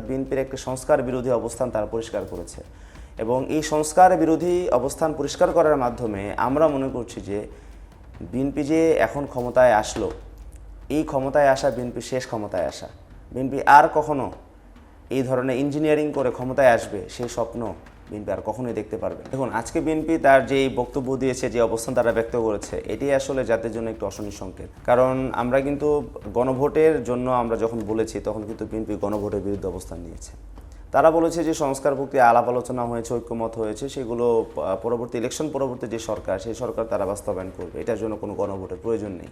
বিএনপির একটি সংস্কার বিরোধী অবস্থান তারা পরিষ্কার করেছে এবং এই সংস্কার বিরোধী অবস্থান পরিষ্কার করার মাধ্যমে আমরা মনে করছি যে বিএনপি যে এখন ক্ষমতায় আসলো, এই ক্ষমতায় আসা বিএনপি শেষ ক্ষমতায় আসা। বিএনপি আর কখনো এই ধরনের ইঞ্জিনিয়ারিং করে ক্ষমতায় আসবে সেই স্বপ্ন বিএনপি আর কখনোই দেখতে পারবে। দেখুন, আজকে বিএনপি তার যে বক্তব্য দিয়েছে, যে অবস্থান তারা ব্যক্ত করেছে, এটি আসলে জাতির জন্য একটু অশনি সংকেত। কারণ আমরা কিন্তু গণভোটের জন্য আমরা যখন বলেছি তখন কিন্তু বিএনপি গণভোটের বিরুদ্ধে অবস্থান নিয়েছে। তারা বলেছে যে সংস্কার প্রক্রিয়া আলাপ আলোচনা হয়েছে, ঐক্যমত হয়েছে, সেগুলো পরবর্তী ইলেকশন পরবর্তী যে সরকার, সেই সরকার তারা বাস্তবায়ন করবে, এটার জন্য কোনো গণভোটের প্রয়োজন নেই।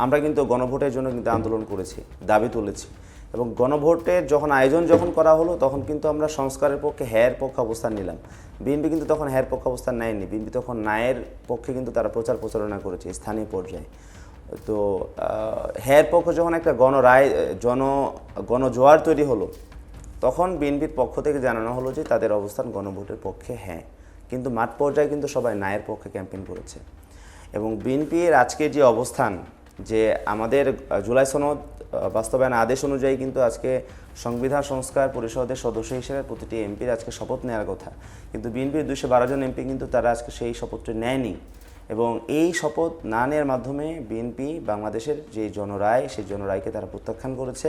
আমরা কিন্তু গণভোটের জন্য কিন্তু আন্দোলন করেছি, দাবি তুলেছি এবং গণভোটের আয়োজন করা হলো তখন কিন্তু আমরা সংস্কারের পক্ষে হ্যায়ের পক্ষে অবস্থান নিলাম। বিএনপি কিন্তু তখন হ্যায়ের পক্ষে অবস্থান নেয়নি। বিএনপি তখন ন্যায়ের পক্ষে কিন্তু তারা প্রচারণা করেছে স্থানীয় পর্যায়ে। তো হ্যায়ের পক্ষে যখন একটা গণজোয়ার তৈরি হলো, তখন বিএনপির পক্ষ থেকে জানানো হলো যে তাদের অবস্থান গণভোটের পক্ষে হ্যাঁ, কিন্তু মাঠ পর্যায়ে কিন্তু সবাই ন্যায়ের পক্ষে ক্যাম্পেইন করেছে। এবং বিএনপির আজকের যে অবস্থান, যে আমাদের জুলাই সনদ বাস্তবায়ন আদেশ অনুযায়ী কিন্তু আজকে সংবিধান সংস্কার পরিষদের সদস্য হিসেবে প্রতিটি এমপির আজকে শপথ নেওয়ার কথা, কিন্তু বিএনপির 212 জন এমপি কিন্তু তারা আজকে সেই শপথটি নেয়নি। এবং এই শপথ না নেওয়ার মাধ্যমে বিএনপি বাংলাদেশের যে জনরায়, সেই জনরায়কে তারা প্রত্যাখ্যান করেছে।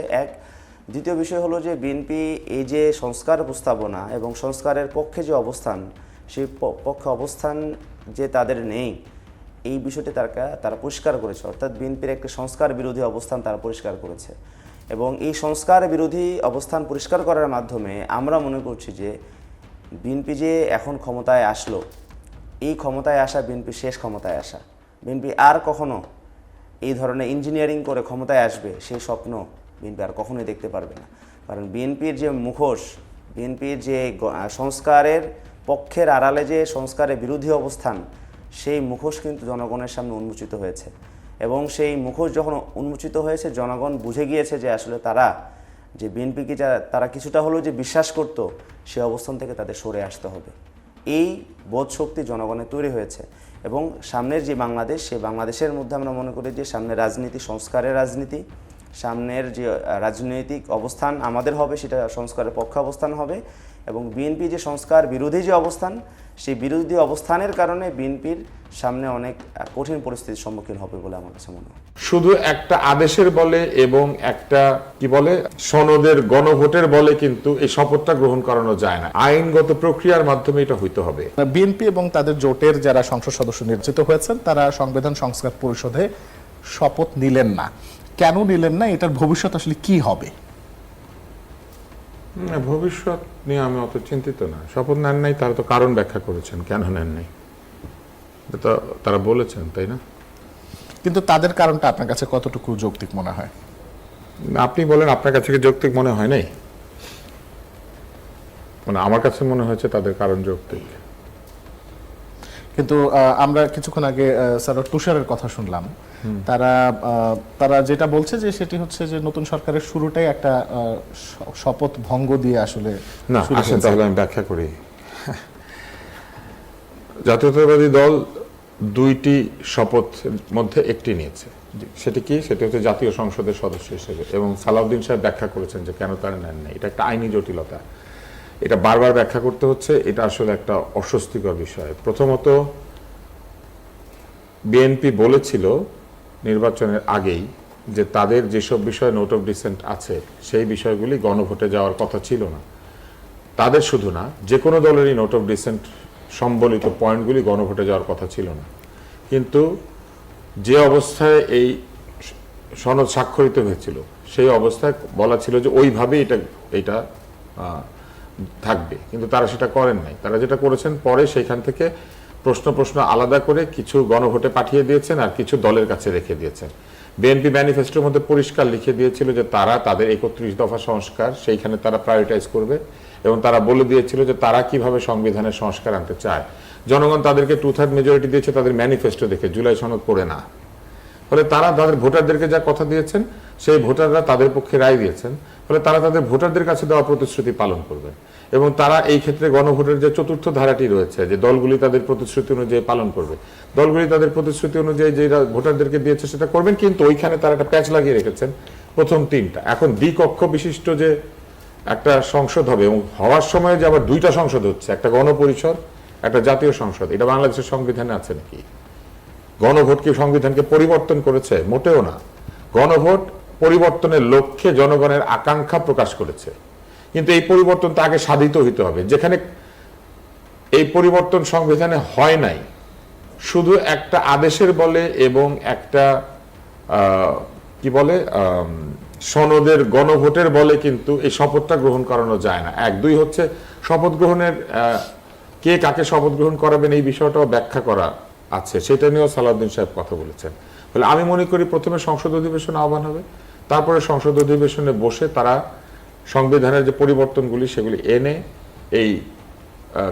দ্বিতীয় বিষয় হলো যে বিএনপি এই যে সংস্কার প্রস্তাবনা এবং সংস্কারের পক্ষে যে অবস্থান, সেই পক্ষে অবস্থান যে তাদের নেই, এই বিষয়টি তারা পরিষ্কার করেছে। অর্থাৎ বিএনপির একটি সংস্কার বিরোধী অবস্থান তারা পরিষ্কার করেছে এবং এই সংস্কার বিরোধী অবস্থান পরিষ্কার করার মাধ্যমে আমরা মনে করছি যে বিএনপি যে এখন ক্ষমতায় আসলো, এই ক্ষমতায় আসা বিএনপি শেষ ক্ষমতায় আসা। বিএনপি আর কখনো এই ধরনের ইঞ্জিনিয়ারিং করে ক্ষমতায় আসবে সেই স্বপ্ন বিএনপি আর কখনোই দেখতে পারবে না। কারণ বিএনপির যে মুখোশ, বিএনপির যে সংস্কারের পক্ষের আড়ালে যে সংস্কারের বিরোধী অবস্থান, সেই মুখোশ কিন্তু জনগণের সামনে উন্মোচিত হয়েছে এবং সেই মুখোশ যখন উন্মোচিত হয়েছে, জনগণ বুঝে গিয়েছে যে আসলে তারা যে বিএনপিকে তারা কিছুটা হলেও যে বিশ্বাস করত, সে অবস্থান থেকে তাদের সরে আসতে হবে। এই বোধ শক্তি জনগণের তৈরি হয়েছে এবং সামনের যে বাংলাদেশ, সেই বাংলাদেশের মধ্যে আমরা মনে করি যে সামনের রাজনীতি সংস্কারের রাজনীতি, সামনের যে রাজনৈতিক অবস্থান আমাদের হবে সেটা সংস্কারের পক্ষে অবস্থান হবে এবং বিএনপি যে সংস্কার বিরোধী যে অবস্থান, সেই বিরোধী অবস্থানের কারণে বিএনপির সামনে অনেক কঠিন পরিস্থিতির সম্মুখীন হবে বলে আমার কাছে মনে হয়। শুধু একটা আদেশের বলে এবং একটা সনদের গণভোটের বলে কিন্তু এই শপথটা গ্রহণ করানো যায় না। আইনগত প্রক্রিয়ার মাধ্যমে এটা হইতে হবে। বিএনপি এবং তাদের জোটের যারা সংসদ সদস্য নির্বাচিত হয়েছেন, তারা সংবিধান সংস্কার পরিষদে শপথ নিলেন না। কেন নিলেন না? এটার ভবিষ্যৎ আসলে কি হবে? ভবিষ্যৎ নিয়ে আমি অত চিন্তিত না। শপথ নেন নাই, তারা তো কারণ ব্যাখ্যা করেছেন কেন নেন নাই, তো তারা বলেছেন, তাই না? কিন্তু তাদের কারণটা আপনার কাছে কতটুকু যৌক্তিক মনে হয়? আপনি বলেন, আপনার কাছে কি যৌক্তিক মনে হয় নাই? আমার কাছে মনে হয়েছে তাদের কারণ যৌক্তিক। কিন্তু আমরা কিছুক্ষণ আগে স্যার তুষারের কথা শুনলাম, তারা যেটা বলছে যে সেটি হচ্ছে যে নতুন সরকারের শুরুটাই একটা শপথ ভঙ্গ দিয়ে আসলে না। আসেন তাহলে আমি ব্যাখ্যা করি। জাতীয়তাবাদী দল দুইটি শপথের মধ্যে একটি নিয়েছে। সেটি কি? সেটি হচ্ছে জাতীয় সংসদের সদস্য হিসেবে, এবং সালাউদ্দিন সাহেব ব্যাখ্যা করেছেন যে কেন তারা নেন নাই। এটা একটা আইনি জটিলতা, এটা বারবার ব্যাখ্যা করতে হচ্ছে। এটা আসলে একটা অস্বস্তিকর বিষয়। প্রথমত, বিএনপি বলেছিল নির্বাচনের আগেই যে তাদের যেসব বিষয়ে নোট অফ ডিসেন্ট আছে সেই বিষয়গুলি গণভোটে যাওয়ার কথা ছিল না। তাদের শুধু না, যে কোনো দলেরই নোট অফ ডিসেন্ট সম্বলিত পয়েন্টগুলি গণভোটে যাওয়ার কথা ছিল না। কিন্তু যে অবস্থায় এই সনদ স্বাক্ষরিত হয়েছিল, সেই অবস্থায় বলা ছিল যে ওইভাবেই এটা থাকবে, কিন্তু তারা সেটা করেন নাই। তারা যেটা করেছেন, পরে সেইখান থেকে প্রশ্ন আলাদা করে কিছু গণভোটে পাঠিয়ে দিয়েছেন আর কিছু দলের কাছে রেখে দিয়েছেন। বিএনপি ম্যানিফেস্টোর মধ্যে পরিষ্কার লিখে দিয়েছিল যে তারা তাদের 31 দফা সংস্কার সেইখানে তারা প্রায়োরিটাইজ করবে, এবং তারা বলে দিয়েছিল যে তারা কিভাবে সংবিধানের সংস্কার আনতে চায়। জনগণ তাদেরকে 2/3 মেজরিটি দিয়েছে তাদের ম্যানিফেস্টো দেখে, জুলাই সনদ পড়ে না। ফলে তারা তাদের ভোটারদেরকে যা কথা দিয়েছেন, সেই ভোটাররা তাদের পক্ষে রায় দিয়েছেন। ফলে তারা তাদের ভোটারদের কাছে দেওয়া প্রতিশ্রুতি পালন করবে, এবং তারা এই ক্ষেত্রে গণভোটের যে চতুর্থ ধারাটি রয়েছে, যে দলগুলি তাদের প্রতিশ্রুতি অনুযায়ী পালন করবে, দলগুলি তাদের প্রতিশ্রুতি অনুযায়ী যে ভোটারদেরকে দিয়েছে সেটা করবেন। কিন্তু ওইখানে তারা একটা প্যাচ লাগিয়ে রেখেছেন প্রথম 3টা। এখন দ্বিকক্ষ বিশিষ্ট যে একটা সংসদ হবে এবং হওয়ার সময় যে আবার দুইটা সংসদ হচ্ছে, একটা গণপরিষদ, একটা জাতীয় সংসদ, এটা বাংলাদেশের সংবিধানে আছে নাকি? গণভোট কি সংবিধানকে পরিবর্তন করেছে? মোটেও না। গণভোট পরিবর্তনের লক্ষ্যে জনগণের আকাঙ্ক্ষা প্রকাশ করেছে, কিন্তু এই পরিবর্তন তো আগে সাধিত হইতে হবে। যেখানে এই পরিবর্তন সংবিধানে হয় নাই, শুধু একটা আদেশের বলে এবং একটা কি বলে সনদের গণভোটের বলে কিন্তু এই শপথটা গ্রহণ করানো যায় না। এক, দুই হচ্ছে শপথ গ্রহণের কে কাকে শপথ গ্রহণ করাবেন এই বিষয়টাও ব্যাখ্যা করা আছে, সেটা নিয়েও সালাউদ্দিন সাহেব কথা বলেছেন। বলে আমি মনে করি প্রথমে সংসদ অধিবেশন আহ্বান হবে, তারপরে সংসদ অধিবেশনে বসে তারা সংবিধানের যে পরিবর্তনগুলি সেগুলি এনে এই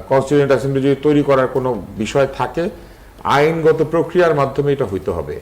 কনস্টিটিউয়েন্ট অ্যাসেম্বলি যদি তৈরি করার কোনো বিষয় থাকে, আইনগত প্রক্রিয়ার মাধ্যমে এটা হইতে হবে।